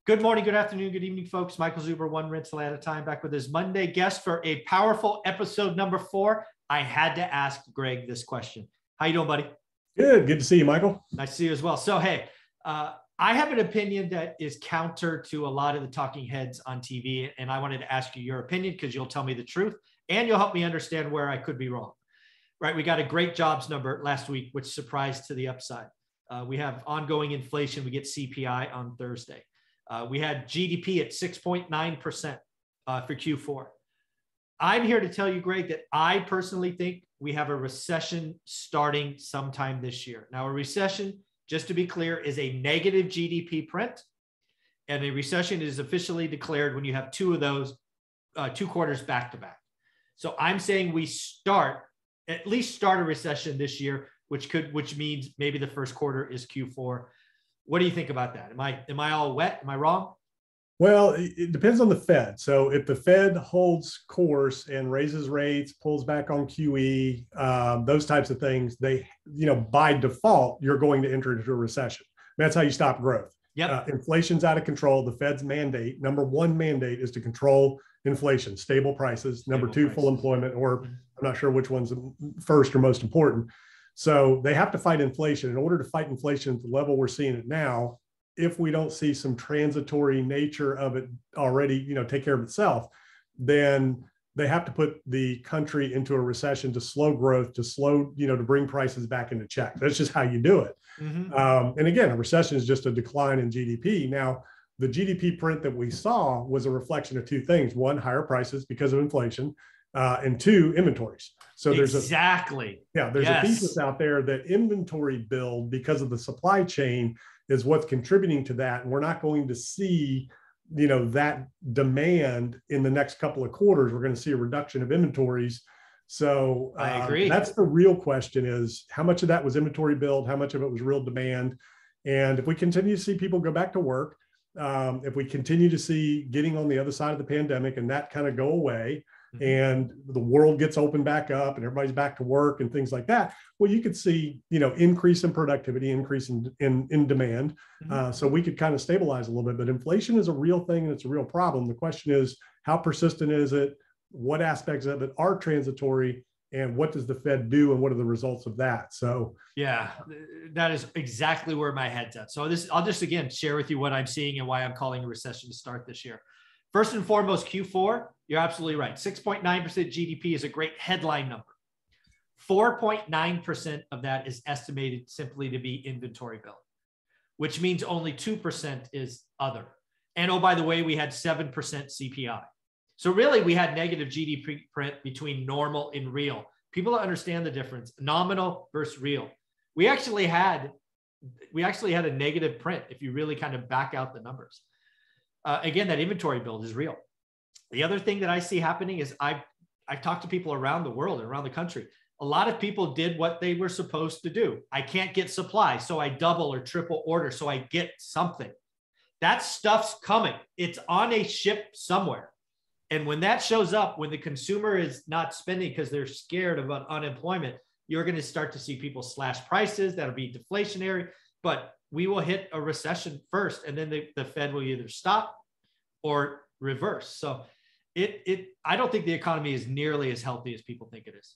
Good morning, good afternoon, good evening, folks. Michael Zuber, one rental at a time, back with his Monday guest for a powerful episode number 4. I had to ask Greg this question. How you doing, buddy? Good to see you, Michael. Nice to see you as well. So, hey, I have an opinion that is counter to a lot of the talking heads on TV, and I wanted to ask you your opinion because you'll tell me the truth and you'll help me understand where I could be wrong. Right? We got a great jobs number last week, which surprised to the upside. We have ongoing inflation. We get CPI on Thursday. We had GDP at 6.9% for Q4. I'm here to tell you, Greg, that I personally think we have a recession starting sometime this year. Now, a recession, just to be clear, is a negative GDP print, and a recession is officially declared when you have two of those, 2 quarters back to back. So I'm saying we at least start a recession this year, which means maybe the first quarter is Q4. What do you think about that? Am I all wet? Am I wrong? Well, it depends on the Fed. So if the Fed holds course and raises rates, pulls back on QE, those types of things, by default, you're going to enter into a recession. That's how you stop growth. Yep. Inflation's out of control. The Fed's mandate, number one mandate, is to control inflation, stable prices. Number two, full employment, or I'm not sure which one's first or most important. So they have to fight inflation. In order to fight inflation at the level we're seeing it now, if we don't see some transitory nature of it already, take care of itself, then they have to put the country into a recession to slow growth, to bring prices back into check. That's just how you do it. Mm-hmm. And again, a recession is just a decline in GDP. Now, the GDP print that we saw was a reflection of two things. One, higher prices because of inflation, and two, inventories. So there's a thesis out there that inventory build because of the supply chain is what's contributing to that. And we're not going to see, that demand in the next couple of quarters. We're going to see a reduction of inventories. So I agree. That's the real question, is how much of that was inventory build? How much of it was real demand? And if we continue to see people go back to work, if we continue to see getting on the other side of the pandemic and that kind of go away, and the world gets opened back up and everybody's back to work and things like that, well, you could see, increase in productivity, increase in demand. So we could kind of stabilize a little bit, but inflation is a real thing and it's a real problem. The question is, how persistent is it? What aspects of it are transitory? And what does the Fed do? And what are the results of that? So, yeah, that is exactly where my head's at. So I'll just, again, share with you what I'm seeing and why I'm calling a recession to start this year. First and foremost, Q4, you're absolutely right. 6.9% GDP is a great headline number. 4.9% of that is estimated simply to be inventory build, which means only 2% is other. And oh, by the way, we had 7% CPI. So really, we had negative GDP print between normal and real. People don't understand the difference, nominal versus real. We actually had a negative print if you really kind of back out the numbers. Again, that inventory build is real. The other thing that I see happening is I've talked to people around the world and around the country. A lot of people did what they were supposed to do. I can't get supply, so I double or triple order so I get something. That stuff's coming. It's on a ship somewhere. And when that shows up, when the consumer is not spending because they're scared about unemployment, you're going to start to see people slash prices. That'll be deflationary, but we will hit a recession first, and then the Fed will either stop or reverse. So I don't think the economy is nearly as healthy as people think it is.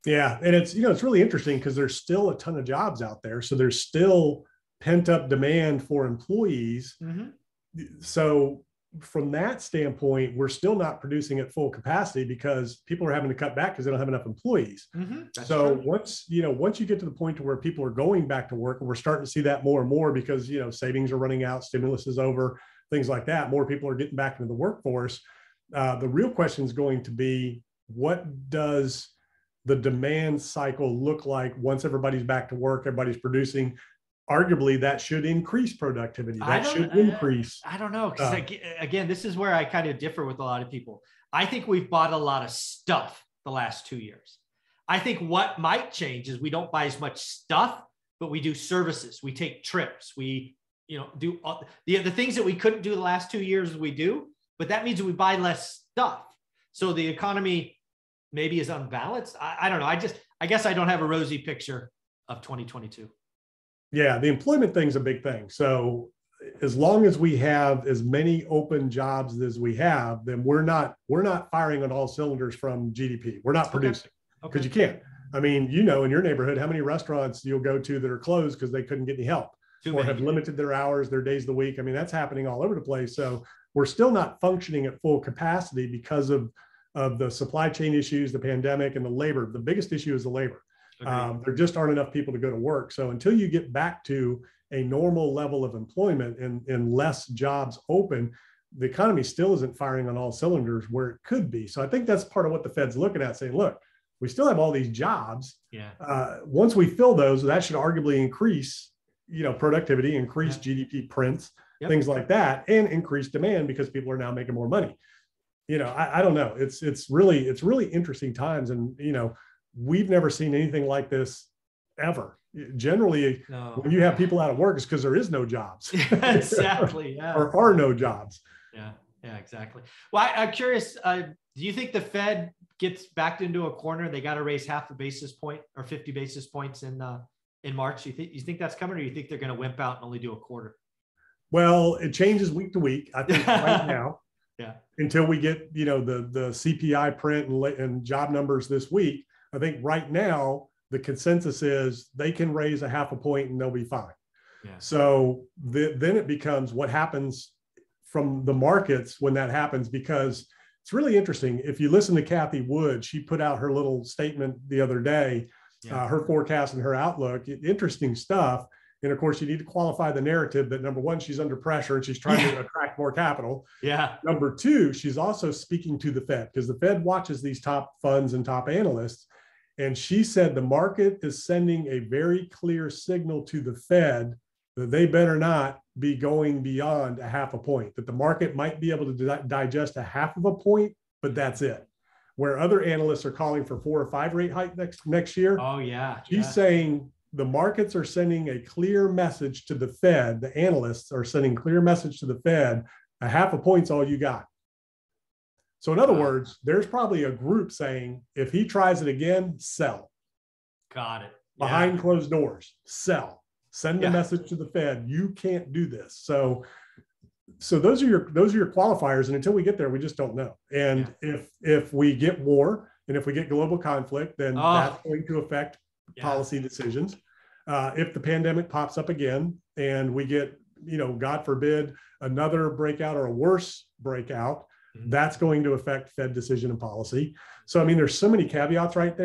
Yeah. And it's really interesting because there's still a ton of jobs out there. So there's still pent up demand for employees. Mm-hmm. So from that standpoint, we're still not producing at full capacity because people are having to cut back because they don't have enough employees. Mm-hmm. So true. once you get to the point to where people are going back to work, and we're starting to see that more and more because, savings are running out, stimulus is over, things like that, more people are getting back into the workforce. The real question is going to be, what does the demand cycle look like once everybody's back to work, everybody's producing? Arguably, that should increase productivity. That should increase. I don't know. Because again, this is where I kind of differ with a lot of people. I think we've bought a lot of stuff the last 2 years. I think what might change is we don't buy as much stuff, but we do services. We take trips. We, do all, the things that we couldn't do the last 2 years we do, but that means that we buy less stuff. So the economy maybe is unbalanced. I don't know. I guess I don't have a rosy picture of 2022. Yeah, the employment thing's a big thing. So as long as we have as many open jobs as we have, then we're not firing on all cylinders from GDP. We're not producing because you can't. I mean, in your neighborhood, how many restaurants you'll go to that are closed because they couldn't get any help or have limited their hours, their days of the week. I mean, that's happening all over the place. So we're still not functioning at full capacity because of the supply chain issues, the pandemic, and the labor. The biggest issue is the labor. There just aren't enough people to go to work. So until you get back to a normal level of employment and less jobs open, the economy still isn't firing on all cylinders where it could be. So I think that's part of what the Fed's looking at, saying, look, we still have all these jobs. Once we fill those, that should arguably increase, productivity, increase GDP prints, things like that, and increase demand because people are now making more money. I don't know. It's really interesting times. And, we've never seen anything like this ever. Generally, when you have people out of work, it's because there is no jobs. Exactly. Yeah. Or are no jobs. Yeah, exactly. Well, I'm curious, do you think the Fed gets backed into a corner? They got to raise half a basis point or 50 basis points in March. You think that's coming, or you think they're going to wimp out and only do a quarter? Well, it changes week to week. I think right now, until we get, the CPI print and job numbers this week, I think right now the consensus is they can raise a half a point and they'll be fine. So then it becomes what happens from the markets when that happens, because it's really interesting. If you listen to Kathy Wood, she put out her little statement the other day, her forecast and her outlook, interesting stuff. And of course, you need to qualify the narrative that, number one, she's under pressure and she's trying to attract more capital. Number two, she's also speaking to the Fed, because the Fed watches these top funds and top analysts. And she said the market is sending a very clear signal to the Fed that they better not be going beyond a half a point, that the market might be able to digest a half of a point, but that's it. Where other analysts are calling for 4 or 5 rate hike next year. She's saying the markets are sending a clear message to the Fed. The analysts are sending clear message to the Fed. A half a point's all you got. So in other words, there's probably a group saying, if he tries it again, sell. Got it. Behind closed doors, sell. Send a message to the Fed. You can't do this. So those are your qualifiers. And until we get there, we just don't know. And if we get war and if we get global conflict, then that's going to affect policy decisions. If the pandemic pops up again and we get, God forbid, another breakout or a worse breakout, that's going to affect Fed decision and policy. So, I mean, there's so many caveats right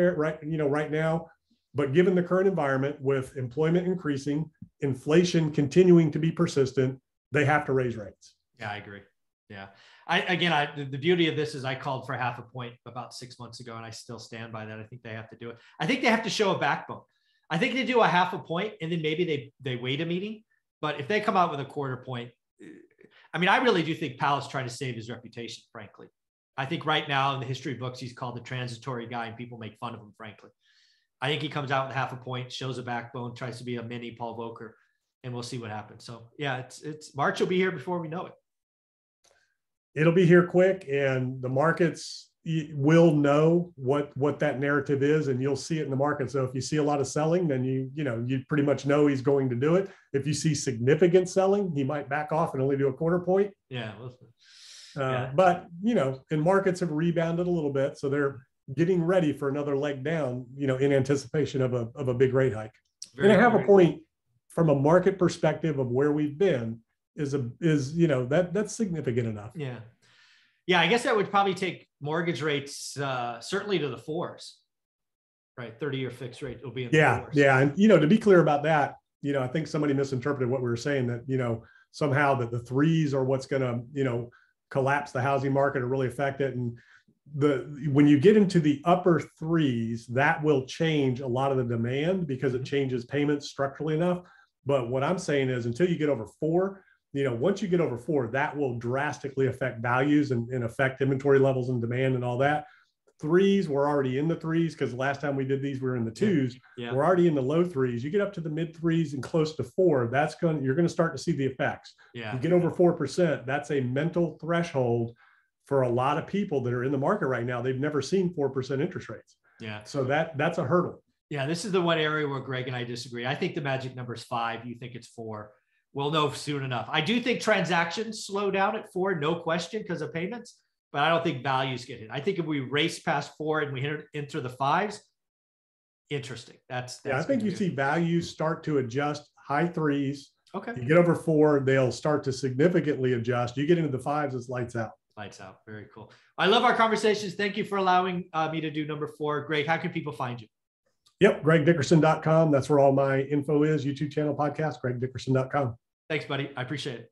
now, but given the current environment with employment increasing, inflation continuing to be persistent, they have to raise rates. Yeah, I agree. Yeah. The beauty of this is I called for half a point about 6 months ago, and I still stand by that. I think they have to do it. I think they have to show a backbone. I think they do a half a point and then maybe they wait a meeting. But if they come out with a quarter point, I really do think Powell's trying to save his reputation, frankly. I think right now in the history books, he's called the transitory guy and people make fun of him, frankly. I think he comes out with half a point, shows a backbone, tries to be a mini Paul Volcker, and we'll see what happens. So yeah, it's March will be here before we know it. It'll be here quick, and the markets will know what that narrative is, and you'll see it in the market. So if you see a lot of selling, then you pretty much know he's going to do it. If you see significant selling, he might back off and only do a quarter point. But and markets have rebounded a little bit, so they're getting ready for another leg down, in anticipation of a big rate hike. And I have a point from a market perspective of where we've been is that's significant enough. Yeah, I guess that would probably take mortgage rates certainly to the 4s, right? 30-year fixed rate will be in the 4s. Yeah. And, to be clear about that, I think somebody misinterpreted what we were saying, that, somehow that the 3s are what's going to, collapse the housing market or really affect it. And when you get into the upper 3s, that will change a lot of the demand because it changes payments structurally enough. But what I'm saying is until you get over 4, once you get over 4, that will drastically affect values and affect inventory levels and demand and all that. 3s, we're already in the 3s because last time we did these, we were in the 2s. We're already in the low 3s. You get up to the mid 3s and close to 4, you're going to start to see the effects. You get over 4%, that's a mental threshold for a lot of people that are in the market right now. They've never seen 4% interest rates. So that's a hurdle. This is the one area where Greg and I disagree. I think the magic number is 5. You think it's 4. We'll know soon enough. I do think transactions slow down at 4, no question, because of payments, but I don't think values get hit. I think if we race past 4 and we enter the 5s, interesting. That's I think you see values start to adjust high 3s. Okay. You get over 4, they'll start to significantly adjust. You get into the 5s, it's lights out. Lights out. Very cool. I love our conversations. Thank you for allowing me to do number 4. Greg, how can people find you? Yep. GregDickerson.com. That's where all my info is. YouTube channel, podcast, GregDickerson.com. Thanks, buddy. I appreciate it.